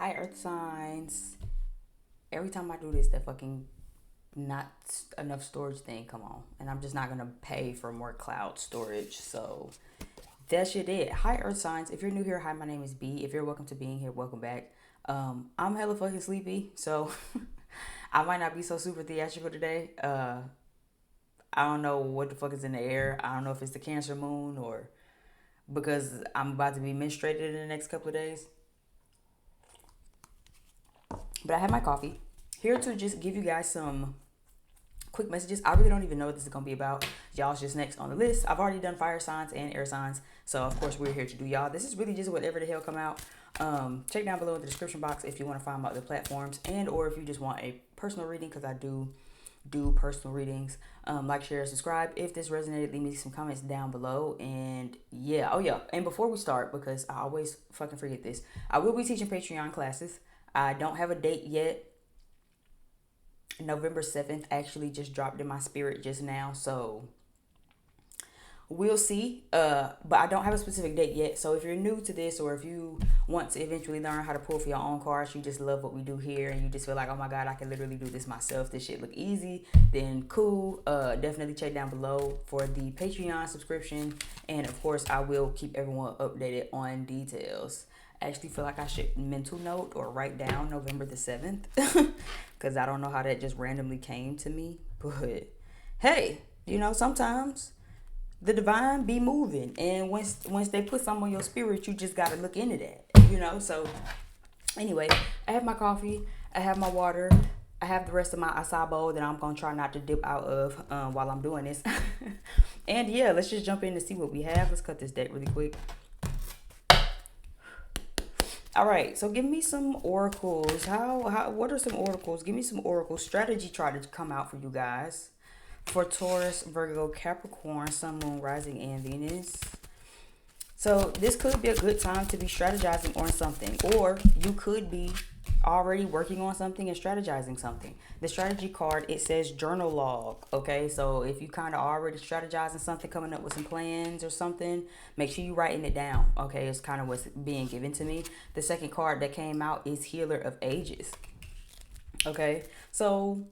Hi, Earth signs. Every time I do this, that fucking not enough storage thing come on, and I'm just not gonna pay for more cloud storage. So that shit it. Hi, Earth signs. If you're new here, hi, my name is B. If you're welcome to being here, welcome back. I'm hella fucking sleepy, so I might not be so super theatrical today. I don't know what the fuck is in the air. I don't know if it's the Cancer moon or because I'm about to be menstruated in the next couple of days. But I have my coffee here to just give you guys some quick messages. I really don't even know what this is gonna be about. Y'all's just next on the list. I've already done fire signs and air signs, so of course we're here to do y'all. This is really just whatever the hell come out. Check down below in the description box if you want to find my other platforms, and or if you just want a personal reading, because I do personal readings. Like, share, subscribe. If this resonated, leave me some comments down below. And yeah, oh yeah, and before we start, because I always fucking forget this, I will be teaching Patreon classes. I don't have a date yet. November 7th actually just dropped in my spirit just now, so we'll see. But I don't have a specific date yet. So if you're new to this, or if you want to eventually learn how to pull for your own cards, you just love what we do here, and you just feel like, oh my god, I can literally do this myself, this shit look easy, then cool. Definitely check down below for the Patreon subscription, and of course I will keep everyone updated on details. I actually feel like I should mental note or write down November the 7th, because I don't know how that just randomly came to me. But hey, sometimes the divine be moving, and once they put something on your spirit, you just gotta look into that. So anyway, I have my coffee, I have my water, I have the rest of my acai bowl that I'm gonna try not to dip out of while I'm doing this. And yeah, let's just jump in to see what we have. Let's cut this deck really quick. All right, so give me some oracles. What are some oracles? Give me some oracles. Strategy try to come out for you guys. For Taurus, Virgo, Capricorn, Sun, Moon, Rising, and Venus. So this could be a good time to be strategizing on something, or you could be already working on something and strategizing something. The strategy card, it says journal log. Okay, so if you kind of already strategizing something, coming up with some plans or something, make sure you writing it down. Okay, it's kind of what's being given to me. The second card that came out is Healer of Ages. Okay, so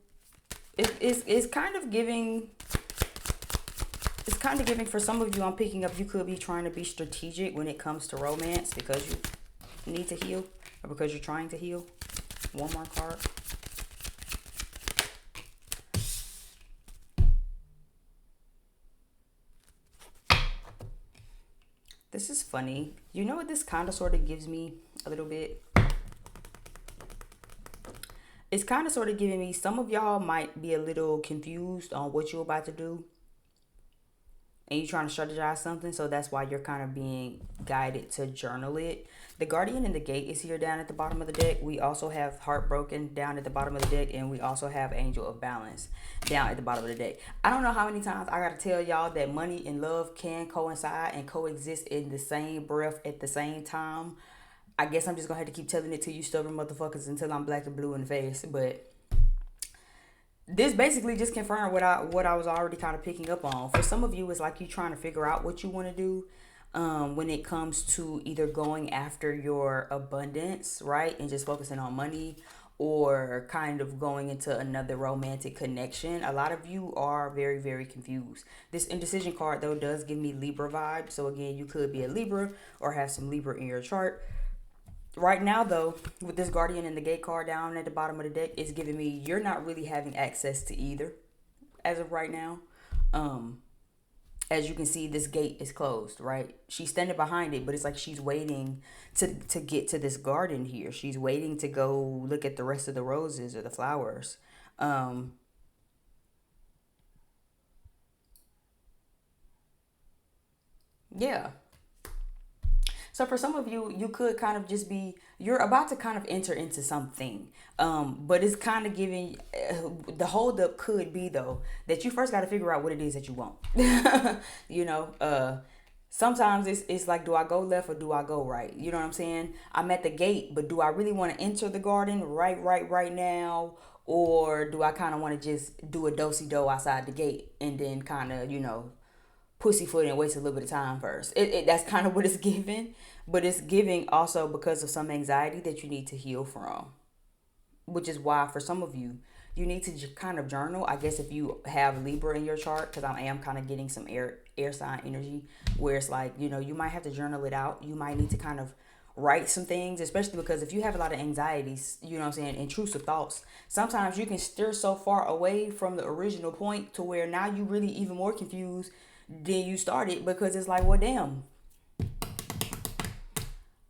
it's kind of giving. It's kind of giving for some of you. I'm picking up, you could be trying to be strategic when it comes to romance because you need to heal, or because you're trying to heal. One more card. This is funny. You know what this kind of sort of gives me a little bit? It's kind of sort of giving me, some of y'all might be a little confused on what you're about to do, and you're trying to strategize something, so that's why you're kind of being guided to journal it. The Guardian and the Gate is here down at the bottom of the deck. We also have Heartbroken down at the bottom of the deck, and we also have Angel of Balance down at the bottom of the deck. I don't know how many times I gotta tell y'all that money and love can coincide and coexist in the same breath at the same time. I guess I'm just gonna have to keep telling it to you stubborn motherfuckers until I'm black and blue in the face. But this basically just confirmed what I was already kind of picking up on. For some of you, it's like you trying to figure out what you want to do when it comes to either going after your abundance, right, and just focusing on money, or kind of going into another romantic connection. A lot of you are very, very confused. This indecision card, though, does give me Libra vibe. So again, you could be a Libra or have some Libra in your chart. Right now, though, with this Guardian and the Gate card down at the bottom of the deck, it's giving me you're not really having access to either as of right now. As you can see, this gate is closed, right? She's standing behind it, but it's like she's waiting to get to this garden here. She's waiting to go look at the rest of the roses or the flowers. Yeah. So for some of you, you could kind of just be, you're about to kind of enter into something. But it's kind of giving, the holdup could be, though, that you first got to figure out what it is that you want. you know, uh, Sometimes it's like, do I go left or do I go right? You know what I'm saying? I'm at the gate, but do I really want to enter the garden right now? Or do I kind of want to just do a do-si-do outside the gate and then kind of, pussyfoot and waste a little bit of time first. That's kind of what it's giving, but it's giving also because of some anxiety that you need to heal from, which is why for some of you, you need to kind of journal. I guess if you have Libra in your chart, because I am kind of getting some air sign energy, where it's like, you know, you might have to journal it out. You might need to kind of write some things, especially because if you have a lot of anxieties, you know what I'm saying, intrusive thoughts, sometimes you can steer so far away from the original point to where now you really even more confused than you started, because it's like, well, damn,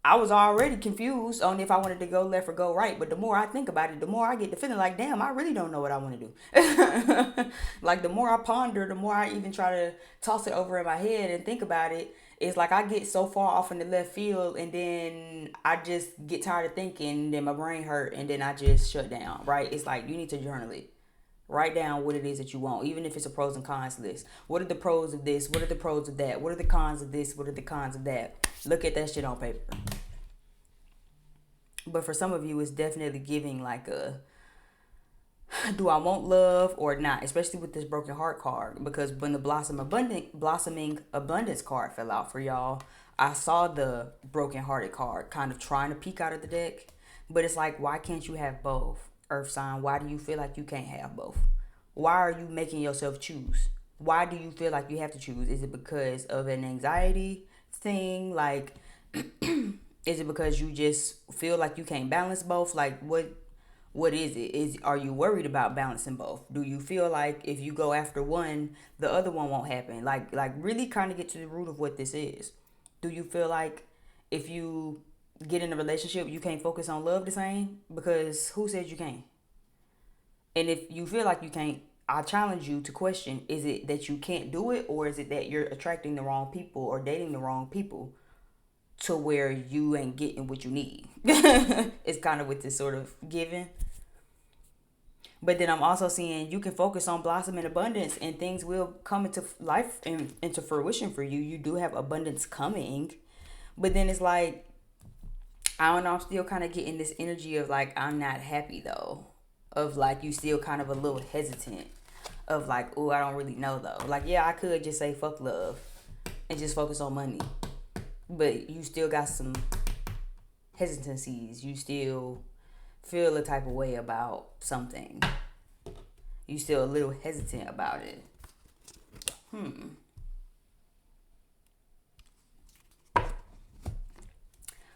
I was already confused on if I wanted to go left or go right. But the more I think about it, the more I get the feeling like, damn, I really don't know what I want to do. Like, the more I ponder, the more I even try to toss it over in my head and think about it. It's like I get so far off in the left field, and then I just get tired of thinking, and then my brain hurt, and then I just shut down, right? It's like, you need to journal it. Write down what it is that you want, even if it's a pros and cons list. What are the pros of this? What are the pros of that? What are the cons of this? What are the cons of that? Look at that shit on paper. But for some of you, it's definitely giving like a, do I want love or not? Especially with this broken heart card, because when the blossoming abundance card fell out for y'all, I saw the broken hearted card kind of trying to peek out of the deck. But it's like, why can't you have both? Earth sign, why do you feel like you can't have both? Why are you making yourself choose? Why do you feel like you have to choose? Is it because of an anxiety thing? Like, is it because you just feel like you can't balance both? Like, what is it? Are you worried about balancing both? Do you feel like if you go after one, the other one won't happen? Like really kind of get to the root of what this is. Do you feel like if you get in a relationship, you can't focus on love the same? Because who said you can't? And if you feel like you can't, I challenge you to question, is it that you can't do it, or is it that you're attracting the wrong people or dating the wrong people to where you ain't getting what you need? It's kind of what this sort of giving. But then I'm also seeing you can focus on blossom and abundance, and things will come into life and into fruition for you. You do have abundance coming. But then it's like, I don't know, I'm still kind of getting this energy of like, I'm not happy though. Of like, you still kind of a little hesitant. Of like, oh, I don't really know though. Like, yeah, I could just say fuck love and just focus on money. But you still got some hesitancies. You still feel a type of way about something. You still a little hesitant about it.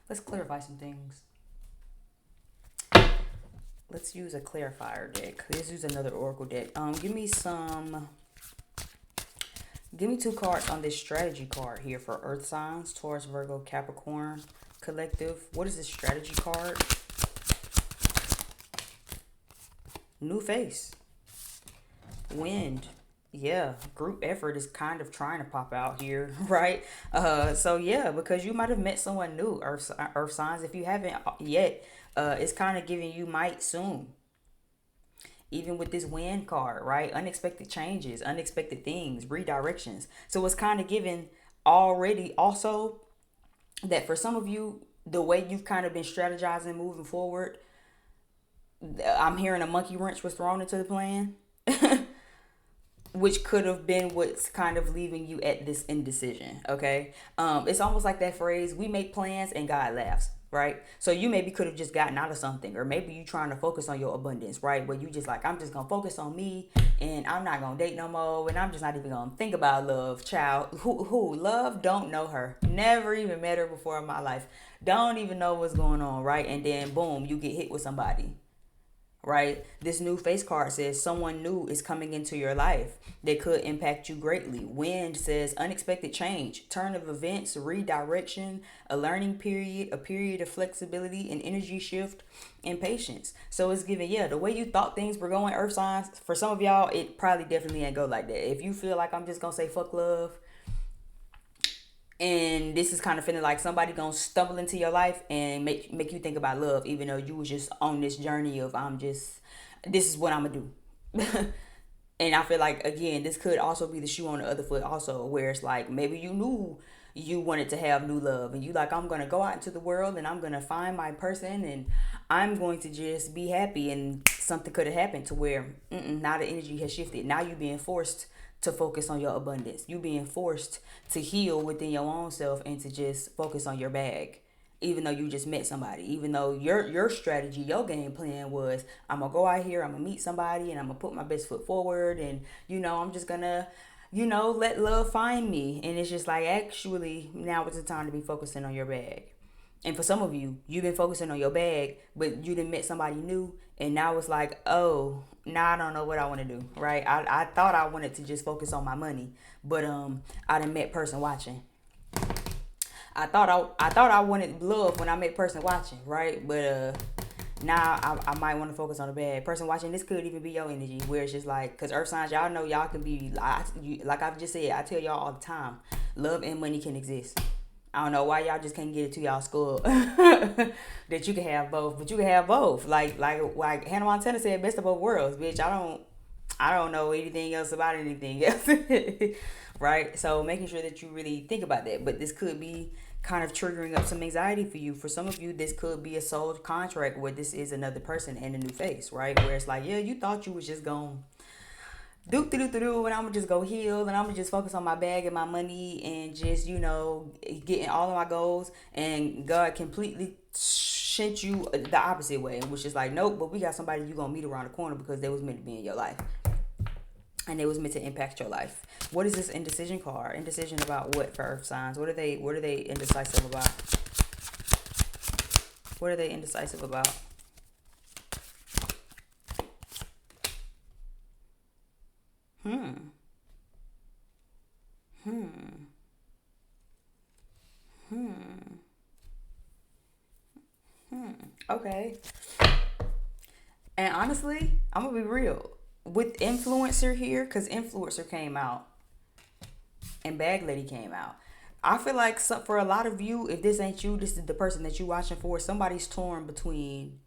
Let's clarify some things. Let's use a clarifier deck. Let's use another oracle deck. Give me 2 cards on this strategy card here for Earth signs, Taurus, Virgo, Capricorn, collective. What is this strategy card? New face. Wind. Yeah, group effort is kind of trying to pop out here, right? So yeah, because you might have met someone new, Earth signs. If you haven't yet, it's kind of giving you might soon. Even with this wind card, right? Unexpected changes, unexpected things, redirections. So it's kind of giving already also that for some of you, the way you've kind of been strategizing moving forward, I'm hearing a monkey wrench was thrown into the plan. Which could have been what's kind of leaving you at this indecision, okay? It's almost like that phrase, we make plans and God laughs, right? So you maybe could have just gotten out of something, or maybe you trying to focus on your abundance, right? Where you just like, I'm just gonna focus on me, and I'm not gonna date no more, and I'm just not even gonna think about love. Child, who love? Don't know her, never even met her before in my life, don't even know what's going on, right? And then boom, you get hit with somebody. Right? This new face card says someone new is coming into your life that could impact you greatly. Wind says unexpected change, turn of events, redirection, a learning period, a period of flexibility, an energy shift, and patience. So it's giving, yeah, the way you thought things were going, Earth signs, for some of y'all, it probably definitely ain't go like that. If you feel like I'm just gonna say fuck love, and this is kind of feeling like somebody gonna stumble into your life and make you think about love, even though you was just on this journey of this is what I'm gonna do. And I feel like, again, this could also be the shoe on the other foot also, where it's like maybe you knew you wanted to have new love, and you like, I'm gonna go out into the world and I'm gonna find my person and I'm going to just be happy, and something could have happened to where now the energy has shifted. Now you're being forced to focus on your abundance. You being forced to heal within your own self and to just focus on your bag. Even though you just met somebody, even though your strategy, your game plan was, I'm gonna go out here, I'm gonna meet somebody, and I'm gonna put my best foot forward, and I'm just gonna, let love find me. And it's just like, actually, now is the time to be focusing on your bag. And for some of you, you've been focusing on your bag, but you didn't met somebody new, and now it's like, oh, now I don't know what I want to do, right? I thought I wanted to just focus on my money, but I done met person watching. I thought I wanted love when I met person watching, right? But now I might want to focus on the bad. Person watching, this could even be your energy, where it's just like, because earth signs, y'all know y'all can be, like I've just said, I tell y'all all the time, love and money can exist. I don't know why y'all just can't get it to y'all skull that you can have both, but you can have both. Like Hannah Montana said, best of both worlds, bitch. I don't know anything else about anything else. Right? So making sure that you really think about that. But this could be kind of triggering up some anxiety for you. For some of you, this could be a soul contract where this is another person and a new face, right? Where it's like, yeah, you thought you was just going do and I'm gonna just go heal and I'm gonna just focus on my bag and my money and just, getting all of my goals, and God completely sent you the opposite way, which is like, nope, but we got somebody you gonna meet around the corner because they was meant to be in your life. And it was meant to impact your life. What is this indecision card? Indecision about what for earth signs? What are they indecisive about? What are they indecisive about? Okay. And honestly, I'm gonna be real. With influencer here, because influencer came out and bag lady came out. I feel like for a lot of you, if this ain't you, this is the person that you watching for, somebody's torn between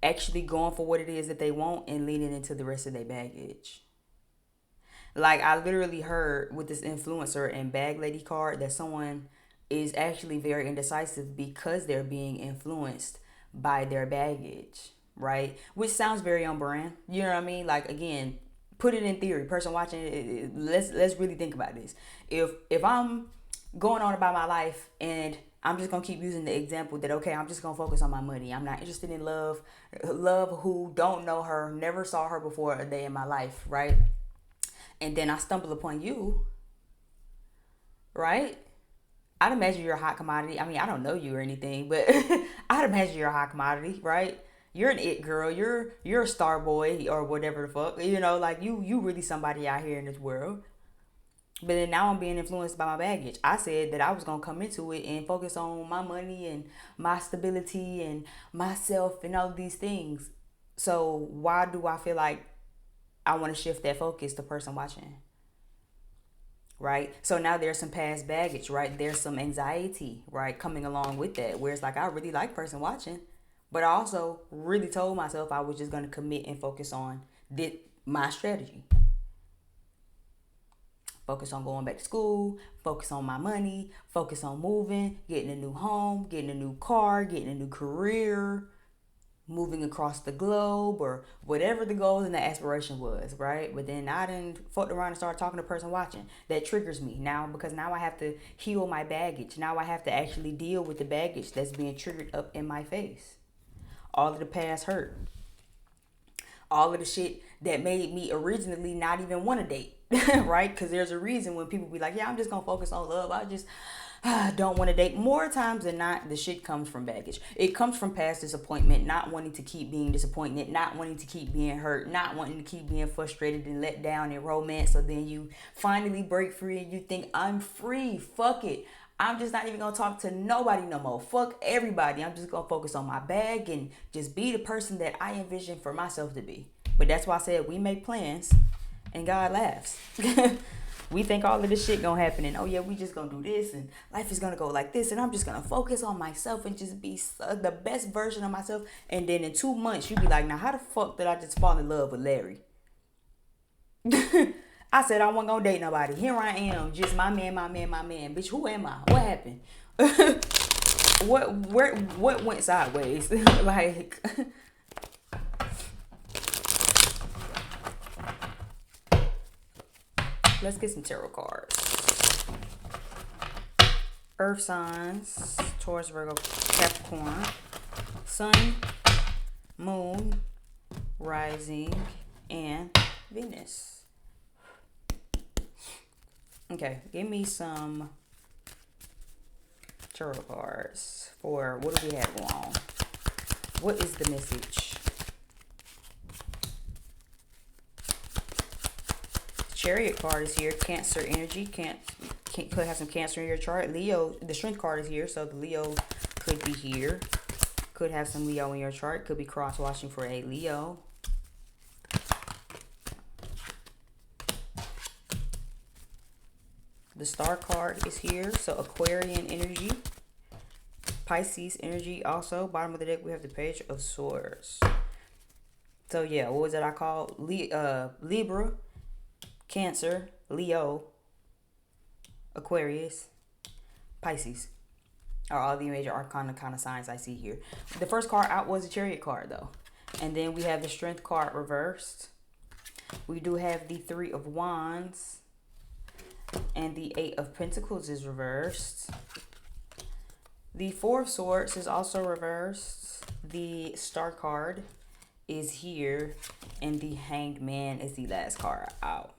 actually going for what it is that they want and leaning into the rest of their baggage. Like, I literally heard with this influencer and bag lady card that someone is actually very indecisive because they're being influenced by their baggage, right? Which sounds very on brand. You know what I mean? Like, again, put it in theory. Person watching it, let's really think about this. If I'm going on about my life and I'm just gonna keep using the example that, okay, I'm just gonna focus on my money. I'm not interested in love who don't know her, never saw her before a day in my life, right? And then I stumble upon you, right? I'd imagine you're a hot commodity. I mean, I don't know you or anything, but I'd imagine you're a hot commodity, right? You're an it girl. You're a star boy or whatever the fuck. Like you really somebody out here in this world. But then now I'm being influenced by my baggage. I said that I was gonna come into it and focus on my money and my stability and myself and all of these things. So why do I feel like I want to shift that focus to person watching? Right? So now there's some past baggage, right? There's some anxiety, right, coming along with that, where it's like, I really like person watching, but I also really told myself I was just going to commit and focus on my strategy. Focus on going back to school, focus on my money, focus on moving, getting a new home, getting a new car, getting a new career, moving across the globe, or whatever the goal and the aspiration was, right? But then I didn't fuck around and start talking to person watching. That triggers me now, because now I have to heal my baggage. Now I have to actually deal with the baggage that's being triggered up in my face. All of the past hurt. All of the shit that made me originally not even want to date, right? Because there's a reason when people be like, yeah, I'm just going to focus on love. I just don't want to date. More times than not, the shit comes from baggage. It comes from past disappointment, not wanting to keep being disappointed, not wanting to keep being hurt, not wanting to keep being frustrated and let down in romance. So then you finally break free and you think, I'm free. Fuck it. I'm just not even going to talk to nobody no more. Fuck everybody. I'm just going to focus on my bag and just be the person that I envision for myself to be. But that's why I said we make plans and God laughs. We think all of this shit gonna happen and, oh yeah, we just gonna do this and life is gonna go like this and I'm just gonna focus on myself and just be the best version of myself. And then in 2 months, you be like, now how the fuck did I just fall in love with Larry? I said I wasn't gonna date nobody. Here I am, just my man. Bitch, who am I? What happened? What went sideways? Like... Let's get some tarot cards. Earth signs, Taurus, Virgo, Capricorn, Sun, Moon, Rising, and Venus. Okay, give me some tarot cards for what do we have going on? What is the message? Chariot card is here. Cancer energy. Could have some Cancer in your chart. Leo, the Strength card is here, so the Leo could be here. Could have some Leo in your chart. Could be cross-watching for a Leo. The Star card is here, so Aquarian energy. Pisces energy also. Bottom of the deck, we have the Page of Swords. So yeah, what was that I called? Libra, Cancer, Leo, Aquarius, Pisces are all the major arcana kind of signs I see here. The first card out was a Chariot card though. And then we have the Strength card reversed. We do have the Three of Wands. And the Eight of Pentacles is reversed. The Four of Swords is also reversed. The Star card is here. And the Hanged Man is the last card out.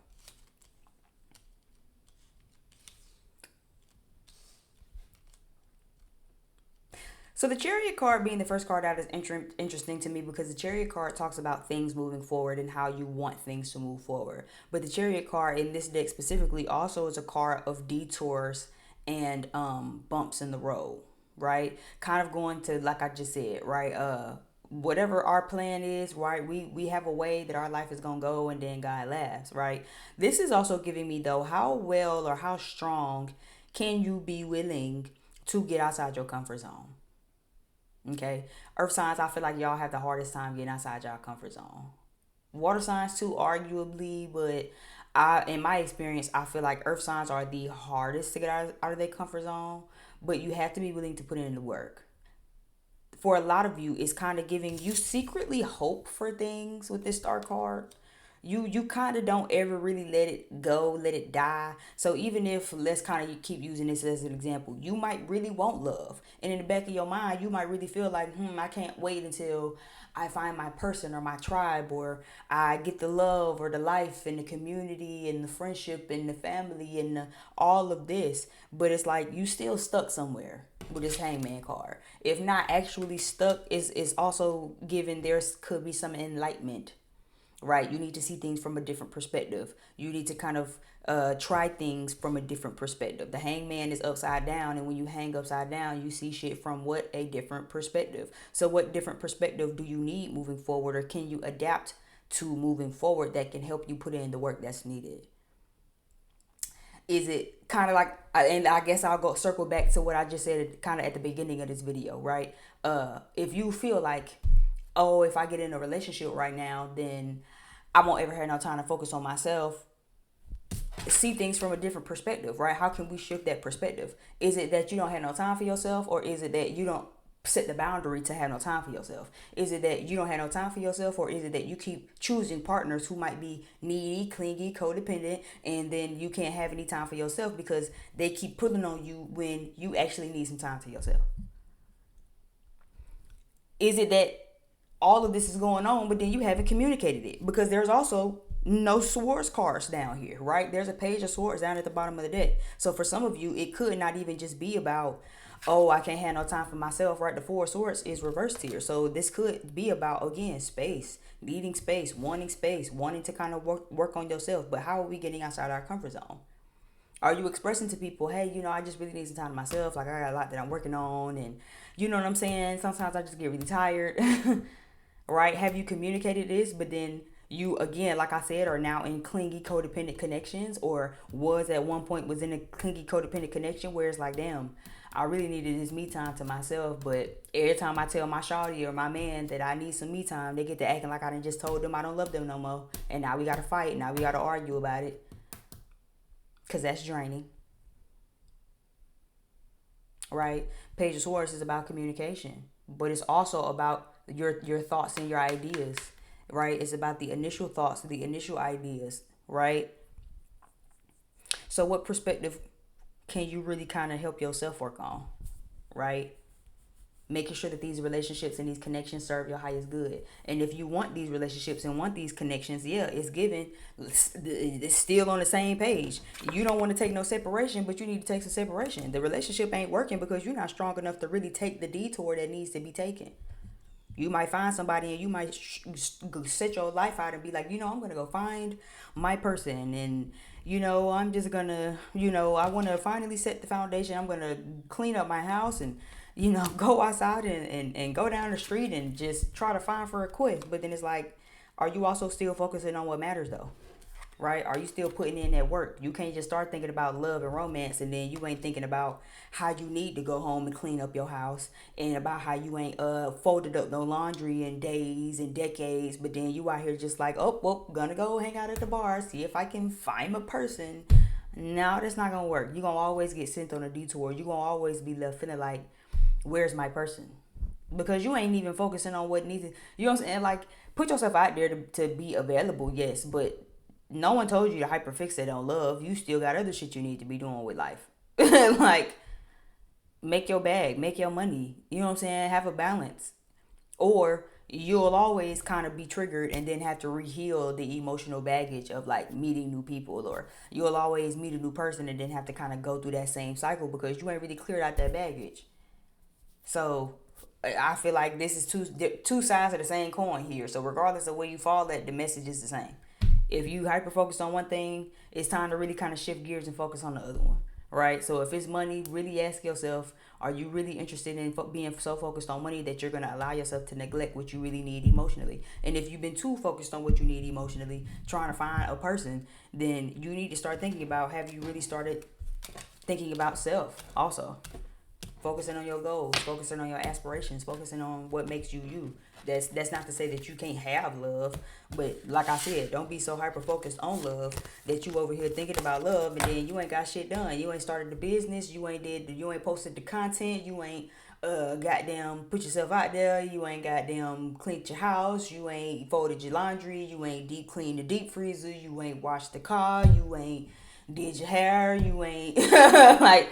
So the Chariot card being the first card out is interesting to me because the Chariot card talks about things moving forward and how you want things to move forward. But the Chariot card in this deck specifically also is a card of detours and bumps in the road, right? Kind of going to, like I just said, right? Whatever our plan is, right? We have a way that our life is going to go and then God laughs, right? This is also giving me though, how well or how strong can you be willing to get outside your comfort zone? Okay, earth signs, I feel like y'all have the hardest time getting outside y'all comfort zone. Water signs too, arguably, but in my experience, I feel like earth signs are the hardest to get out of their comfort zone, but you have to be willing to put in the work. For a lot of you, it's kind of giving you secretly hope for things with this Star card. You kind of don't ever really let it go, let it die. So even if, let's kind of keep using this as an example, you might really want love. And in the back of your mind, you might really feel like, I can't wait until I find my person or my tribe, or I get the love or the life and the community and the friendship and the family and all of this. But it's like you still stuck somewhere with this Hangman card. If not actually stuck, is also given there could be some enlightenment. Right, you need to see things from a different perspective. You need to kind of try things from a different perspective. The Hangman is upside down, and when you hang upside down, you see shit from what? A different perspective. So what different perspective do you need moving forward, or can you adapt to moving forward that can help you put in the work that's needed? Is it kind of like, and I guess I'll go circle back to what I just said kind of at the beginning of this video, right? If you feel like, oh, if I get in a relationship right now, then I won't ever have no time to focus on myself. See things from a different perspective, right? How can we shift that perspective? Is it that you don't have no time for yourself, or is it that you don't set the boundary to have no time for yourself? Is it that you don't have no time for yourself, or is it that you keep choosing partners who might be needy, clingy, codependent, and then you can't have any time for yourself because they keep pulling on you when you actually need some time to yourself? Is it that all of this is going on, but then you haven't communicated it? Because there's also no swords cards down here, right? There's a Page of Swords down at the bottom of the deck. So for some of you, it could not even just be about, oh, I can't have no time for myself, right? The Four of Swords is reversed here. So this could be about, again, space, needing space, wanting to kind of work on yourself. But how are we getting outside our comfort zone? Are you expressing to people, hey, I just really need some time to myself. Like, I got a lot that I'm working on. And you know what I'm saying? Sometimes I just get really tired. Right? Have you communicated this? But then you, again, like I said, are now in clingy, codependent connections, or was at one point was in a clingy, codependent connection where it's like, damn, I really needed this me time to myself. But every time I tell my shawty or my man that I need some me time, they get to acting like I done just told them I don't love them no more. And now we got to fight. Now we got to argue about it. Because that's draining. Right? Page of Swords is about communication. But it's also about your thoughts and your ideas. Right? It's about the initial thoughts, the initial ideas. Right? So what perspective can you really kind of help yourself work on, right? Making sure that these relationships and these connections serve your highest good. And if you want these relationships and want these connections, yeah, it's given. It's still on the same page. You don't want to take no separation, but you need to take some separation. The relationship ain't working because you're not strong enough to really take the detour that needs to be taken. You might find somebody and you might set your life out and be like, I'm going to go find my person. And, I'm just going to, I want to finally set the foundation. I'm going to clean up my house and, go outside and go down the street and just try to find for a quest. But then it's like, are you also still focusing on what matters though? Right? Are you still putting in that work? You can't just start thinking about love and romance and then you ain't thinking about how you need to go home and clean up your house and about how you ain't folded up no laundry in days and decades, but then you out here just like, oh, well, gonna go hang out at the bar, see if I can find a person. No, that's not gonna work. You're gonna always get sent on a detour. You're gonna always be left feeling like, where's my person? Because you ain't even focusing on what needs to, you know what I'm saying? Like, put yourself out there to be available, yes, but no one told you to hyperfixate on love. You still got other shit you need to be doing with life. Like, make your bag, make your money. You know what I'm saying? Have a balance. Or you'll always kind of be triggered and then have to reheal the emotional baggage of like meeting new people. Or you'll always meet a new person and then have to kind of go through that same cycle because you ain't really cleared out that baggage. So I feel like this is two sides of the same coin here. So regardless of where you fall at, the message is the same. If you hyper focused on one thing, it's time to really kind of shift gears and focus on the other one, right? So if it's money, really ask yourself, are you really interested in being so focused on money that you're going to allow yourself to neglect what you really need emotionally? And if you've been too focused on what you need emotionally, trying to find a person, then you need to start thinking about, have you really started thinking about self also? Focusing on your goals, focusing on your aspirations, focusing on what makes you you. That's not to say that you can't have love, but like I said, don't be so hyper focused on love that you over here thinking about love and then you ain't got shit done. You ain't started the business, you ain't posted the content, you ain't goddamn put yourself out there, you ain't goddamn cleaned your house, you ain't folded your laundry, you ain't deep cleaned the deep freezer, you ain't washed the car, you ain't did your hair, you ain't like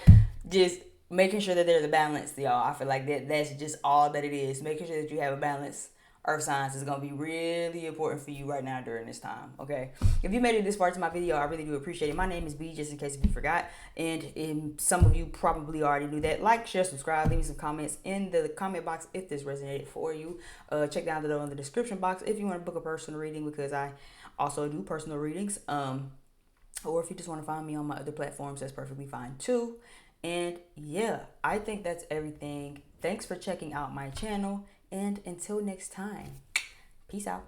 just making sure that there's a balance, y'all. I feel like that's just all that it is. Making sure that you have a balance. Earth signs is going to be really important for you right now during this time, okay? If you made it this far to my video, I really do appreciate it. My name is B, just in case if you forgot. And some of you probably already knew that. Like, share, subscribe, leave me some comments in the comment box if this resonated for you. Check down below in the description box if you want to book a personal reading, because I also do personal readings. Or if you just want to find me on my other platforms, that's perfectly fine too. And yeah, I think that's everything. Thanks for checking out my channel. And until next time, peace out.